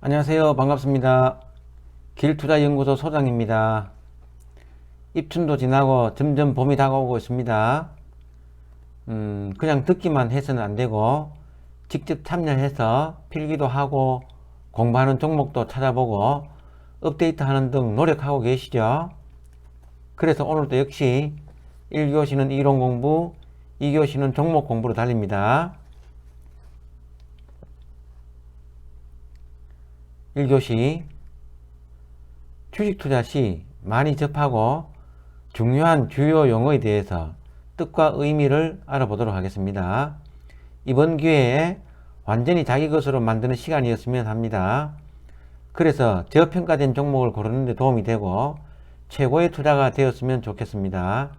안녕하세요. 반갑습니다. 길투자연구소 소장입니다. 입춘도 지나고 점점 봄이 다가오고 있습니다. 그냥 듣기만 해서는 안되고 직접 참여해서 필기도 하고 공부하는 종목도 찾아보고 업데이트하는 등 노력하고 계시죠. 그래서 오늘도 역시 1교시는 이론 공부, 2교시는 종목 공부로 달립니다. 1교시 주식 투자 시 많이 접하고 중요한 주요 용어에 대해서 뜻과 의미를 알아보도록 하겠습니다. 이번 기회에 완전히 자기 것으로 만드는 시간이었으면 합니다. 그래서 저평가된 종목을 고르는 데 도움이 되고 최고의 투자가 되었으면 좋겠습니다.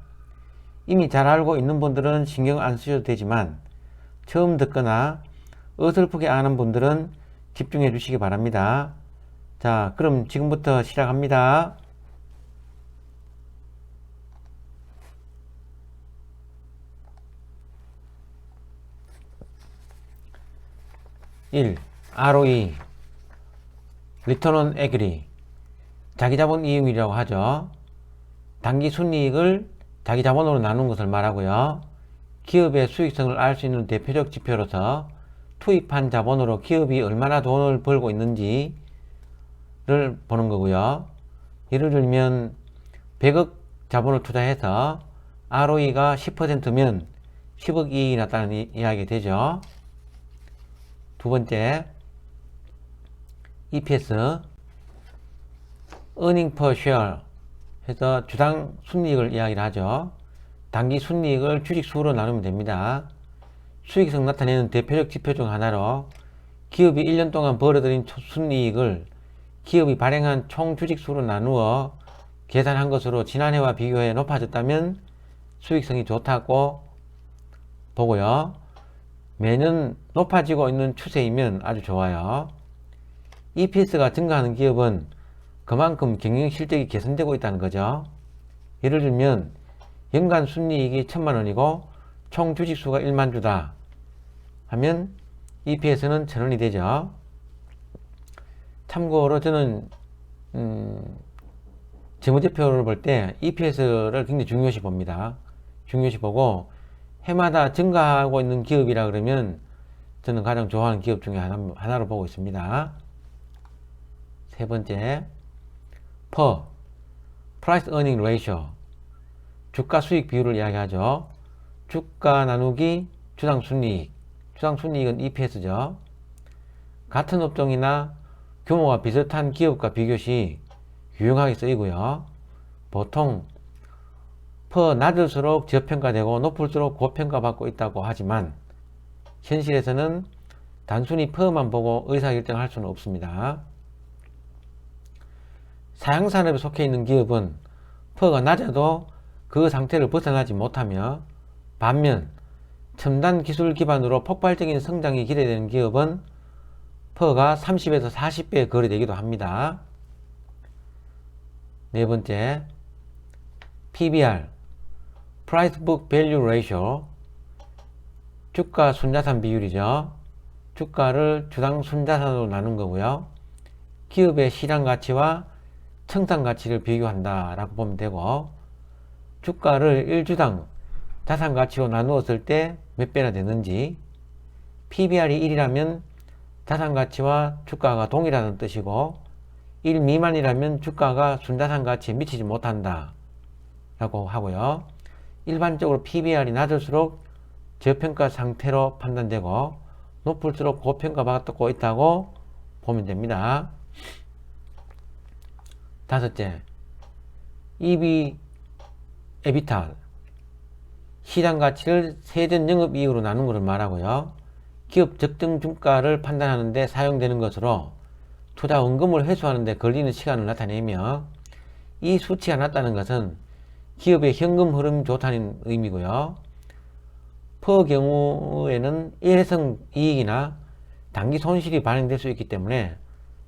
이미 잘 알고 있는 분들은 신경 안 쓰셔도 되지만 처음 듣거나 어설프게 아는 분들은 집중해 주시기 바랍니다. 자, 그럼 지금부터 시작합니다. 1. ROE Return on Equity 자기자본 이익률이라고 하죠. 단기 순이익을 자기자본으로 나눈 것을 말하고요. 기업의 수익성을 알 수 있는 대표적 지표로서 투입한 자본으로 기업이 얼마나 돈을 벌고 있는지를 보는 거고요. 예를 들면 100억 자본을 투자해서 ROE가 10%면 10억 이익이 났다는 이야기가 되죠. 두 번째, EPS Earning per Share 해서 주당 순이익을 이야기를 하죠. 단기 순이익을 주식수로 나누면 됩니다. 수익성 나타내는 대표적 지표 중 하나로 기업이 1년 동안 벌어들인 순이익을 기업이 발행한 총 주식수로 나누어 계산한 것으로 지난해와 비교해 높아졌다면 수익성이 좋다고 보고요. 매년 높아지고 있는 추세이면 아주 좋아요. EPS가 증가하는 기업은 그만큼 경영 실적이 개선되고 있다는 거죠. 예를 들면 연간 순이익이 1000만원이고 총 주식수가 1만 주다 하면 EPS는 1000원이 되죠. 참고로 저는 재무제표를 볼 때 EPS를 굉장히 중요시 봅니다. 중요시 보고 해마다 증가하고 있는 기업이라 그러면 저는 가장 좋아하는 기업 중에 하나로 보고 있습니다. 세 번째, PER Price Earning Ratio 주가 수익 비율을 이야기하죠. 주가 나누기 주당 순이익, 주당 순이익은 EPS죠. 같은 업종이나 규모가 비슷한 기업과 비교 시 유용하게 쓰이고요. 보통 PER 낮을수록 저평가되고 높을수록 고평가받고 있다고 하지만 현실에서는 단순히 PER만 보고 의사결정할 수는 없습니다. 사양산업에 속해 있는 기업은 PER가 낮아도 그 상태를 벗어나지 못하며 반면 첨단 기술 기반으로 폭발적인 성장이 기대되는 기업은 PER가 30에서 40배 거래되기도 합니다. 네 번째, PBR Price Book Value Ratio 주가 순자산 비율이죠. 주가를 주당 순자산으로 나눈 거고요. 기업의 시장 가치와 청산 가치를 비교한다 라고 보면 되고, 주가를 1주당 자산 가치로 나누었을 때 몇 배나 되는지, PBR이 1이라면 자산 가치와 주가가 동일하다는 뜻이고 1 미만이라면 주가가 순자산 가치에 미치지 못한다 라고 하고요. 일반적으로 PBR이 낮을수록 저평가 상태로 판단되고 높을수록 고평가받고 있다고 보면 됩니다. 다섯째, EV EBITDA 시장 가치를 세전 영업이익으로 나눈 것을 말하고요. 기업 적정 주가를 판단하는 데 사용되는 것으로 투자 원금을 회수하는 데 걸리는 시간을 나타내며, 이 수치가 낮다는 것은 기업의 현금 흐름이 좋다는 의미고요. PER 경우에는 일회성 이익이나 단기 손실이 반영될 수 있기 때문에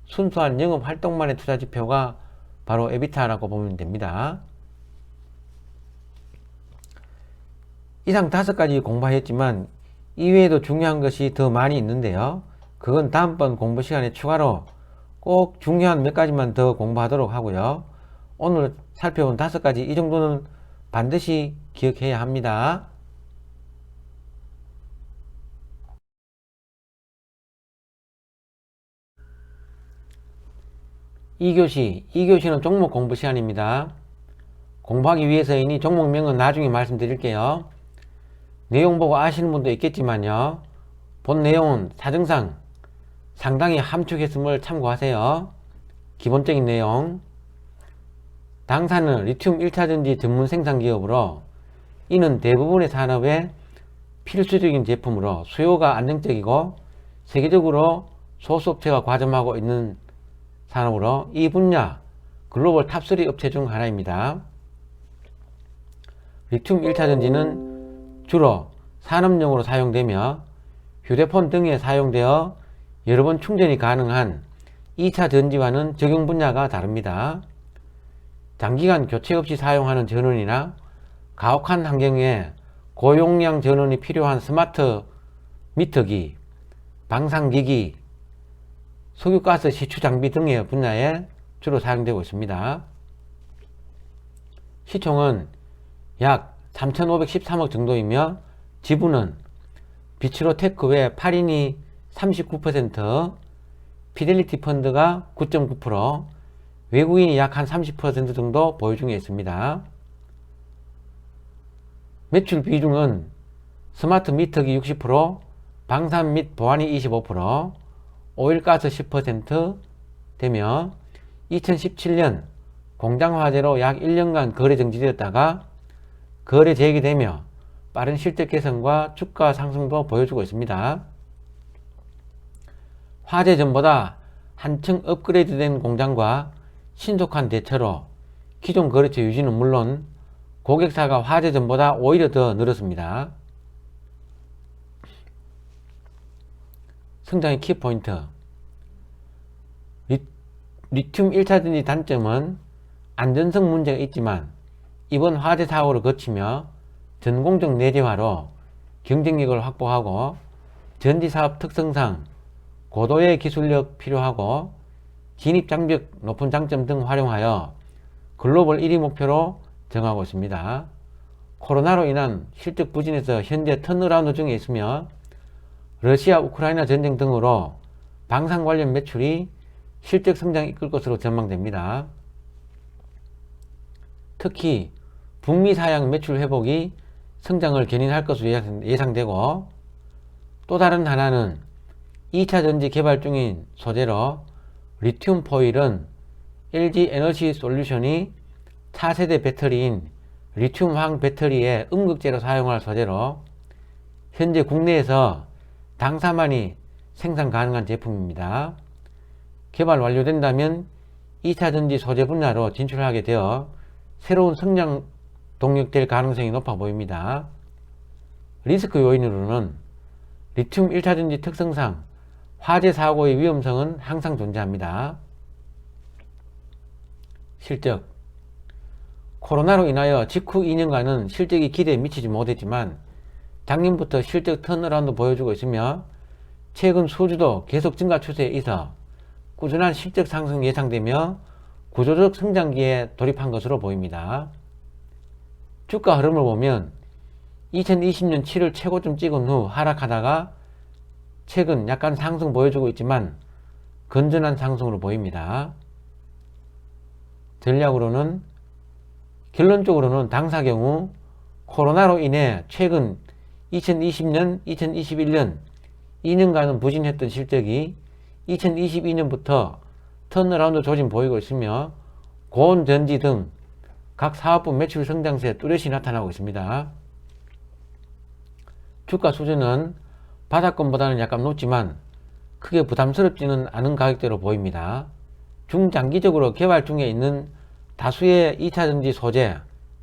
순수한 영업 활동만의 투자 지표가 바로 EBITDA라고 보면 됩니다. 이상 5가지 공부하였지만 이외에도 중요한 것이 더 많이 있는데요. 그건 다음번 공부 시간에 추가로 꼭 중요한 몇 가지만 더 공부하도록 하고요. 오늘 살펴본 5가지 이 정도는 반드시 기억해야 합니다. 2교시는 종목 공부 시간입니다. 공부하기 위해서이니 종목명은 나중에 말씀드릴게요. 내용 보고 아시는 분도 있겠지만요. 본 내용은 사정상 상당히 함축했음을 참고하세요. 기본적인 내용. 당사는 리튬 1차전지 전문 생산 기업으로 이는 대부분의 산업에 필수적인 제품으로 수요가 안정적이고 세계적으로 소수업체가 과점하고 있는 산업으로 이 분야 글로벌 탑3 업체 중 하나입니다. 리튬 1차전지는 주로 산업용으로 사용되며 휴대폰 등에 사용되어 여러 번 충전이 가능한 2차 전지와는 적용 분야가 다릅니다. 장기간 교체 없이 사용하는 전원이나 가혹한 환경에 고용량 전원이 필요한 스마트 미터기, 방산기기, 석유가스 시추 장비 등의 분야에 주로 사용되고 있습니다. 시총은 약 3,513억 정도이며 지분은 비츠로테크 외 8인이 39%, 피델리티 펀드가 9.9%, 외국인이 약 한 30% 정도 보유 중에 있습니다. 매출 비중은 스마트 미터기 60%, 방산 및 보안이 25%, 오일가스 10% 되며 2017년 공장 화재로 약 1년간 거래 정지되었다가 거래 재개되며 빠른 실적 개선과 주가 상승도 보여주고 있습니다. 화재 전보다 한층 업그레이드된 공장과 신속한 대처로 기존 거래처 유지는 물론 고객사가 화재 전보다 오히려 더 늘었습니다. 성장의 키포인트. 리튬 1차전지 단점은 안전성 문제가 있지만 이번 화재 사고를 거치며 전공정 내재화로 경쟁력을 확보하고 전지사업 특성상 고도의 기술력 필요하고 진입장벽 높은 장점 등 활용하여 글로벌 1위 목표로 정하고 있습니다. 코로나로 인한 실적 부진에서 현재 턴어라운드 중에 있으며 러시아 우크라이나 전쟁 등으로 방산 관련 매출이 실적 성장을 이끌 것으로 전망됩니다. 특히 북미 사양 매출 회복이 성장을 견인할 것으로 예상되고 또 다른 하나는 2차 전지 개발 중인 소재로 리튬 포일은 LG 에너지 솔루션이 차세대 배터리인 리튬 황 배터리의 음극재로 사용할 소재로 현재 국내에서 당사만이 생산 가능한 제품입니다. 개발 완료된다면 2차 전지 소재 분야로 진출하게 되어 새로운 성장 동력될 가능성이 높아 보입니다. 리스크 요인으로는 리튬 1차전지 특성상 화재 사고의 위험성은 항상 존재합니다. 실적. 코로나로 인하여 직후 2년간은 실적이 기대에 미치지 못했지만 작년부터 실적 턴어라운드 보여주고 있으며 최근 수주도 계속 증가 추세에 있어 꾸준한 실적 상승 예상되며 구조적 성장기에 돌입한 것으로 보입니다. 주가 흐름을 보면 2020년 7월 최고점 찍은 후 하락하다가 최근 약간 상승 보여주고 있지만 건전한 상승으로 보입니다. 전략으로는 결론적으로는 당사 경우 코로나로 인해 최근 2020년, 2021년 2년간은 부진했던 실적이 2022년부터 턴어라운드 조짐 보이고 있으며 고온 전지 등 각 사업부 매출 성장세에 뚜렷이 나타나고 있습니다. 주가 수준은 바닥권보다는 약간 높지만 크게 부담스럽지는 않은 가격대로 보입니다. 중장기적으로 개발 중에 있는 다수의 2차전지 소재,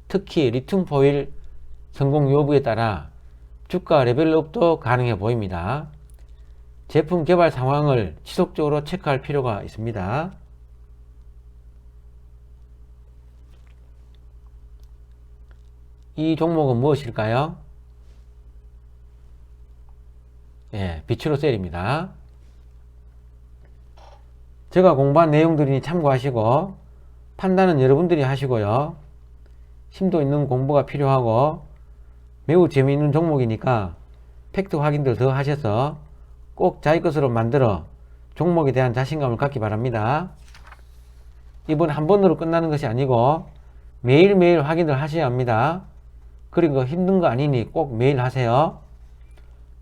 특히 리튬 포일 성공 여부에 따라 주가 레벨업도 가능해 보입니다. 제품 개발 상황을 지속적으로 체크할 필요가 있습니다. 이 종목은 무엇일까요? 비츠로셀입니다. 제가 공부한 내용들이니 참고하시고 판단은 여러분들이 하시고요. 심도 있는 공부가 필요하고 매우 재미있는 종목이니까 팩트 확인들 더 하셔서 꼭 자기 것으로 만들어 종목에 대한 자신감을 갖기 바랍니다. 이번 한 번으로 끝나는 것이 아니고 매일매일 확인을 하셔야 합니다. 그리고 힘든 거 아니니 꼭 매일 하세요.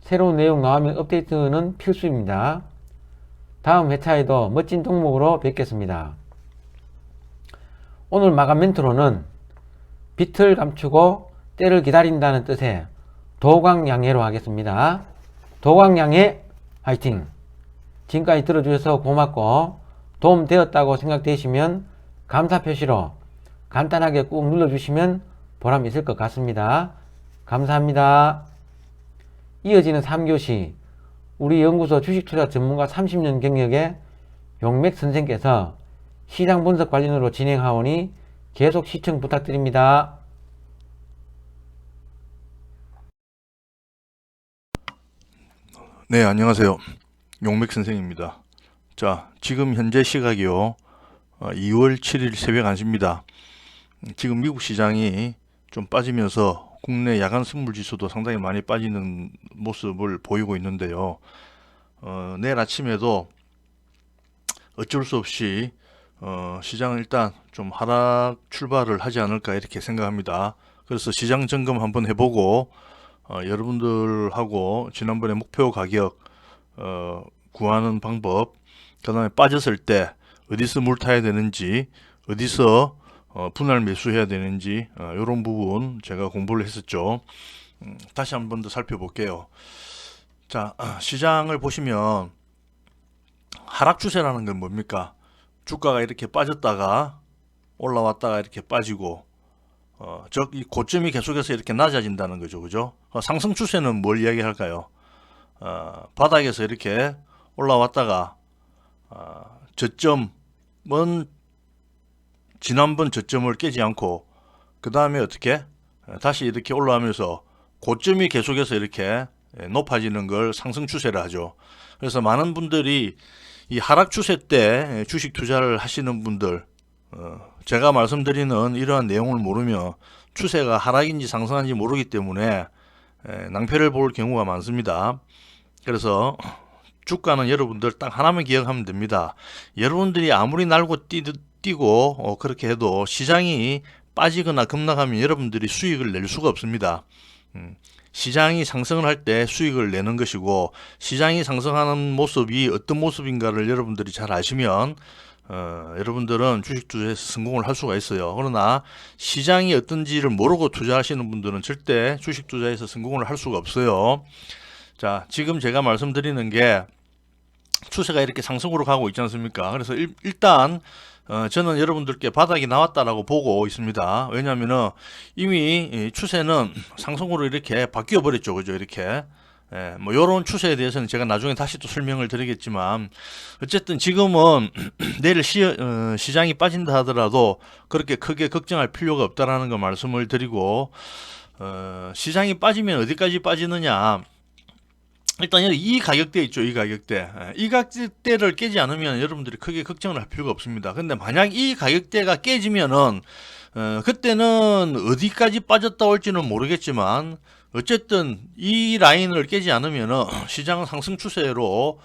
새로운 내용 나오면 업데이트는 필수입니다. 다음 회차에도 멋진 종목으로 뵙겠습니다. 오늘 마감 멘트로는 빛을 감추고 때를 기다린다는 뜻의 도광양해로 하겠습니다. 도광양해 화이팅! 지금까지 들어주셔서 고맙고 도움 되었다고 생각되시면 감사 표시로 간단하게 꾹 눌러주시면 보람이 있을 것 같습니다. 감사합니다. 이어지는 3교시 우리 연구소 주식투자 전문가 30년 경력의 용맥 선생께서 시장 분석 관련으로 진행하오니 계속 시청 부탁드립니다. 네, 안녕하세요. 용맥 선생입니다. 자, 지금 현재 시각이요. 2월 7일 새벽 1시입니다. 지금 미국 시장이 좀 빠지면서 국내 야간 선물 지수도 상당히 많이 빠지는 모습을 보이고 있는데요. 내일 아침에도 어쩔 수 없이 시장은 일단 좀 하락 출발을 하지 않을까 이렇게 생각합니다. 그래서 시장 점검 한번 해보고 여러분들하고 지난번에 목표 가격 구하는 방법, 그 다음에 빠졌을 때 어디서 물 타야 되는지, 어디서 분할 매수해야 되는지 이런 부분 제가 공부를 했었죠. 다시 한번 더 살펴볼게요. 자, 시장을 보시면 하락 추세라는 건 뭡니까? 주가가 이렇게 빠졌다가 올라왔다가 이렇게 빠지고 즉 이 고점이 계속해서 이렇게 낮아진다는 거죠. 그죠? 상승 추세는 뭘 이야기할까요? 바닥에서 이렇게 올라왔다가 저점은 지난번 저점을 깨지 않고 그 다음에 어떻게 다시 이렇게 올라오면서 고점이 계속해서 이렇게 높아지는 걸 상승 추세라 하죠. 그래서 많은 분들이 이 하락 추세 때 주식 투자를 하시는 분들, 제가 말씀드리는 이러한 내용을 모르면 추세가 하락인지 상승인지 모르기 때문에 낭패를 볼 경우가 많습니다. 그래서 주가는 여러분들 딱 하나만 기억하면 됩니다. 여러분들이 아무리 날고 뛰고 그렇게 해도 시장이 빠지거나 급락하면 여러분들이 수익을 낼 수가 없습니다. 시장이 상승을 할 때 수익을 내는 것이고, 시장이 상승하는 모습이 어떤 모습인가를 여러분들이 잘 아시면 여러분들은 주식 투자에서 성공을 할 수가 있어요. 그러나 시장이 어떤지를 모르고 투자하시는 분들은 절대 주식 투자에서 성공을 할 수가 없어요. 자, 지금 제가 말씀드리는 게 추세가 이렇게 상승으로 가고 있지 않습니까? 그래서 일단 저는 여러분들께 바닥이 나왔다라고 보고 있습니다. 왜냐하면 이미 추세는 상승으로 이렇게 바뀌어 버렸죠. 그죠? 이렇게. 뭐 요런 추세에 대해서는 제가 나중에 다시 또 설명을 드리겠지만, 어쨌든 지금은 내일 시장이 빠진다 하더라도 그렇게 크게 걱정할 필요가 없다라는 거 말씀을 드리고, 시장이 빠지면 어디까지 빠지느냐, 일단 여기 이 가격대 있죠. 이 가격대. 이 가격대를 깨지 않으면 여러분들이 크게 걱정을 할 필요가 없습니다. 근데 만약 이 가격대가 깨지면은 그때는 어디까지 빠졌다 올지는 모르겠지만, 어쨌든 이 라인을 깨지 않으면은 시장은 상승 추세로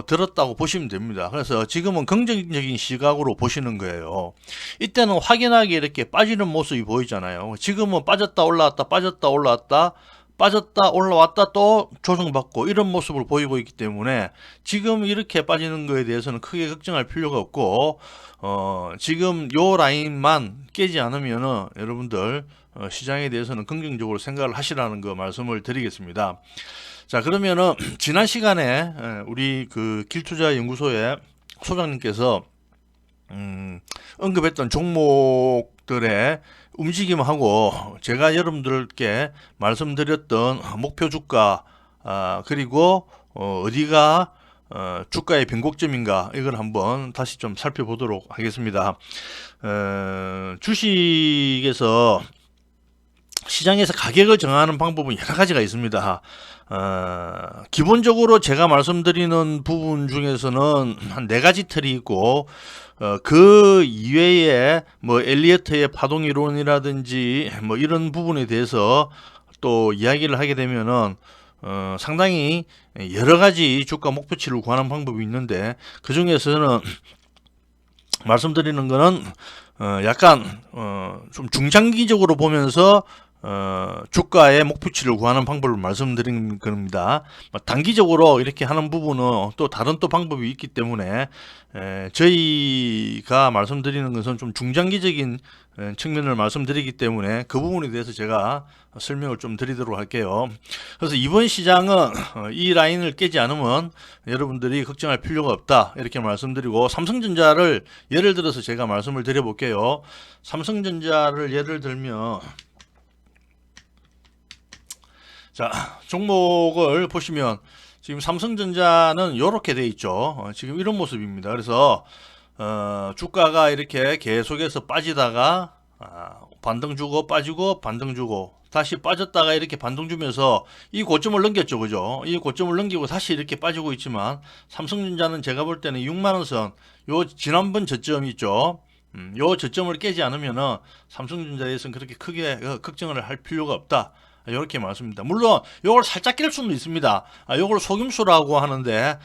들었다고 보시면 됩니다. 그래서 지금은 긍정적인 시각으로 보시는 거예요. 이때는 확연하게 이렇게 빠지는 모습이 보이잖아요. 지금은 빠졌다 올라왔다 빠졌다 올라왔다 빠졌다 올라왔다 또 조정받고 이런 모습을 보이고 있기 때문에 지금 이렇게 빠지는 거에 대해서는 크게 걱정할 필요가 없고, 지금 요 라인만 깨지 않으면은 여러분들 시장에 대해서는 긍정적으로 생각을 하시라는 거 말씀을 드리겠습니다. 자, 그러면은 지난 시간에 우리 그 길투자연구소의 소장님께서 언급했던 종목들의 움직임하고 제가 여러분들께 말씀드렸던 목표 주가, 그리고 어디가 주가의 변곡점인가, 이걸 한번 다시 좀 살펴보도록 하겠습니다. 주식에서 시장에서 가격을 정하는 방법은 여러 가지가 있습니다. 기본적으로 제가 말씀드리는 부분 중에서는 한 네 가지 틀이 있고, 그 이외에 뭐 엘리어트의 파동 이론이라든지 뭐 이런 부분에 대해서 또 이야기를 하게 되면은 상당히 여러 가지 주가 목표치를 구하는 방법이 있는데, 그 중에서는 말씀드리는 거는 약간 좀 중장기적으로 보면서 주가의 목표치를 구하는 방법을 말씀드린 겁니다. 단기적으로 이렇게 하는 부분은 또 다른 또 방법이 있기 때문에 저희가 말씀드리는 것은 좀 중장기적인 측면을 말씀드리기 때문에 그 부분에 대해서 제가 설명을 좀 드리도록 할게요. 그래서 이번 시장은 이 라인을 깨지 않으면 여러분들이 걱정할 필요가 없다, 이렇게 말씀드리고, 삼성전자를 예를 들어서 제가 말씀을 드려볼게요. 삼성전자를 예를 들면, 자, 종목을 보시면 지금 삼성전자는 이렇게 돼 있죠. 지금 이런 모습입니다. 그래서 주가가 이렇게 계속해서 빠지다가 반등 주고 빠지고 반등 주고 다시 빠졌다가 이렇게 반등 주면서 이 고점을 넘겼죠, 그죠? 이 고점을 넘기고 다시 이렇게 빠지고 있지만, 삼성전자는 제가 볼 때는 6만원 선, 요 지난번 저점 있죠? 요 저점을 깨지 않으면은 삼성전자에서는 그렇게 크게 걱정을 할 필요가 없다, 이렇게 말씀입니다. 물론 요걸 살짝 깰 수는 있습니다. 요걸 속임수라고 하는데,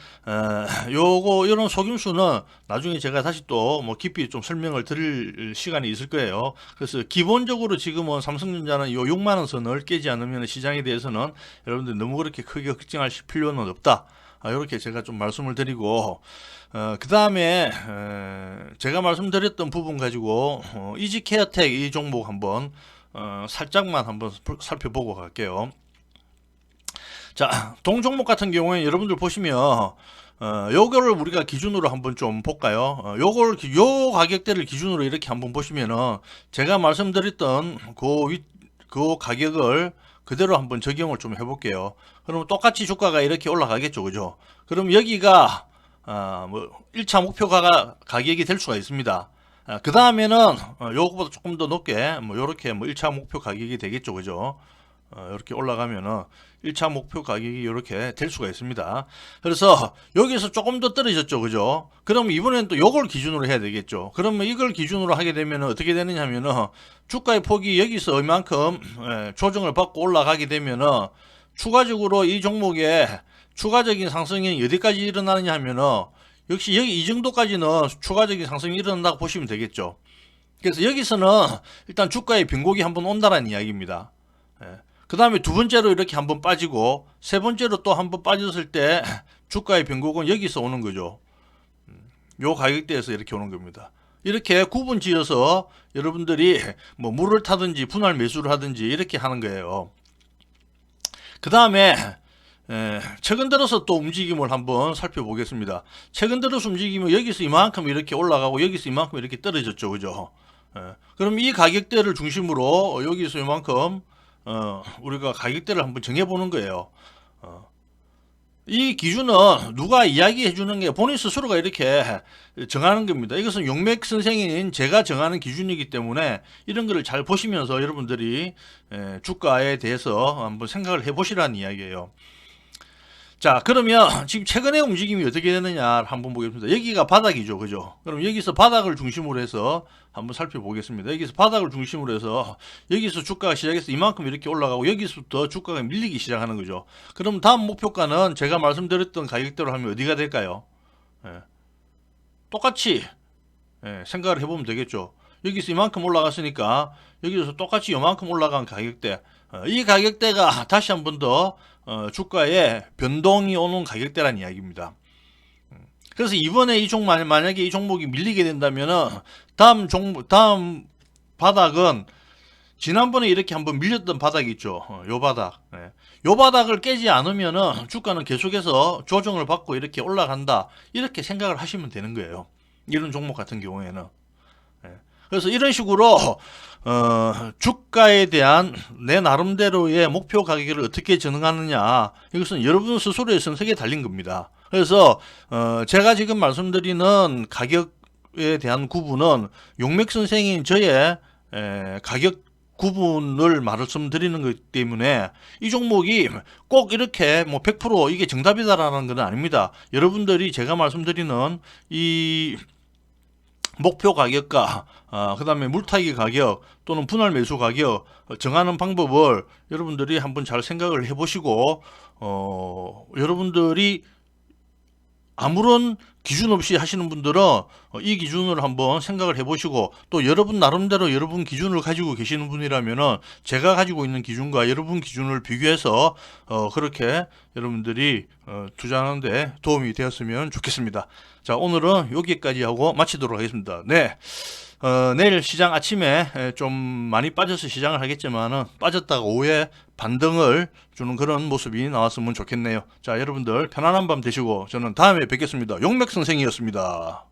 요거 이런 속임수는 나중에 제가 다시 또 뭐 깊이 좀 설명을 드릴 시간이 있을 거예요. 그래서 기본적으로 지금은 삼성전자는 요 6만원 선을 깨지 않으면 시장에 대해서는 여러분들 너무 그렇게 크게 걱정하실 필요는 없다, 이렇게 제가 좀 말씀을 드리고, 그 다음에 제가 말씀드렸던 부분 가지고 이지케어텍 이 종목 한번 살짝만 한번 살펴보고 갈게요. 자, 동종목 같은 경우에 여러분들 보시면 요거를 우리가 기준으로 한번 좀 볼까요? 요 가격대를 기준으로 이렇게 한번 보시면은 제가 말씀드렸던 그 가격을 그대로 한번 적용을 좀 해볼게요. 그러면 똑같이 주가가 이렇게 올라가겠죠, 그죠? 그럼 여기가 뭐 1차 목표 가격이 될 수가 있습니다. 그 다음에는 요거보다 조금 더 높게 뭐 요렇게 뭐 1차 목표 가격이 되겠죠, 그죠? 이렇게 올라가면은 1차 목표 가격이 이렇게 될 수가 있습니다. 그래서 여기서 조금 더 떨어졌죠, 그죠? 그럼 이번엔 또 요걸 기준으로 해야 되겠죠. 그러면 이걸 기준으로 하게 되면 어떻게 되느냐 하면은 주가의 폭이 여기서 이만큼 조정을 받고 올라가게 되면은 추가적으로 이 종목에 추가적인 상승이 어디까지 일어나느냐 하면은 역시 여기 이 정도까지는 추가적인 상승이 일어난다고 보시면 되겠죠. 그래서 여기서는 일단 주가의 빈곡이 한번 온다라는 이야기입니다. 그 다음에 두 번째로 이렇게 한번 빠지고, 세 번째로 또 한번 빠졌을 때 주가의 변곡은 여기서 오는 거죠. 요 가격대에서 이렇게 오는 겁니다. 이렇게 구분 지어서 여러분들이 뭐 물을 타든지 분할 매수를 하든지 이렇게 하는 거예요. 그 다음에 최근 들어서 또 움직임을 한번 살펴보겠습니다. 최근 들어서 움직이면 여기서 이만큼 이렇게 올라가고 여기서 이만큼 이렇게 떨어졌죠, 그죠? 그럼 이 가격대를 중심으로 여기서 이만큼 우리가 가격대를 한번 정해보는 거예요. 이 기준은 누가 이야기해 주는 게 본인 스스로가 이렇게 정하는 겁니다. 이것은 용맥 선생인 제가 정하는 기준이기 때문에 이런 거를 잘 보시면서 여러분들이 주가에 대해서 한번 생각을 해 보시라는 이야기예요. 자, 그러면 지금 최근에 움직임이 어떻게 되느냐 한번 보겠습니다. 여기가 바닥이죠, 그죠? 그럼 여기서 바닥을 중심으로 해서 한번 살펴보겠습니다. 여기서 바닥을 중심으로 해서 여기서 주가가 시작해서 이만큼 이렇게 올라가고 여기서부터 주가가 밀리기 시작하는 거죠. 그럼 다음 목표가는 제가 말씀드렸던 가격대로 하면 어디가 될까요? 똑같이 생각을 해보면 되겠죠. 여기서 이만큼 올라갔으니까 여기서 똑같이 이만큼 올라간 가격대, 이 가격대가 다시 한 번 더 주가에 변동이 오는 가격대란 이야기입니다. 그래서 이번에 이 종목 만약에 이 종목이 밀리게 된다면은 다음 바닥은 지난번에 이렇게 한번 밀렸던 바닥이 있죠. 요 바닥. 요 바닥을 깨지 않으면은 주가는 계속해서 조정을 받고 이렇게 올라간다, 이렇게 생각을 하시면 되는 거예요. 이런 종목 같은 경우에는. 그래서 이런 식으로 주가에 대한 내 나름대로의 목표 가격을 어떻게 정하느냐, 이것은 여러분 스스로의 선택에 달린 겁니다. 그래서 제가 지금 말씀드리는 가격에 대한 구분은 용맥 선생인 저의 가격 구분을 말씀드리는 것 때문에 이 종목이 꼭 이렇게 뭐 100% 이게 정답이다라는 건 아닙니다. 여러분들이 제가 말씀드리는 이 목표 가격과 그 다음에 물타기 가격 또는 분할 매수 가격 정하는 방법을 여러분들이 한번 잘 생각을 해보시고 여러분들이 아무런 기준 없이 하시는 분들은 이 기준을 한번 생각을 해보시고 또 여러분 나름대로 여러분 기준을 가지고 계시는 분이라면은 제가 가지고 있는 기준과 여러분 기준을 비교해서 그렇게 여러분들이 투자하는데 도움이 되었으면 좋겠습니다. 자, 오늘은 여기까지 하고 마치도록 하겠습니다. 네. 내일 시장 아침에 좀 많이 빠져서 시장을 하겠지만은 빠졌다가 오후에 반등을 주는 그런 모습이 나왔으면 좋겠네요. 자, 여러분들 편안한 밤 되시고 저는 다음에 뵙겠습니다. 용맥 선생이었습니다.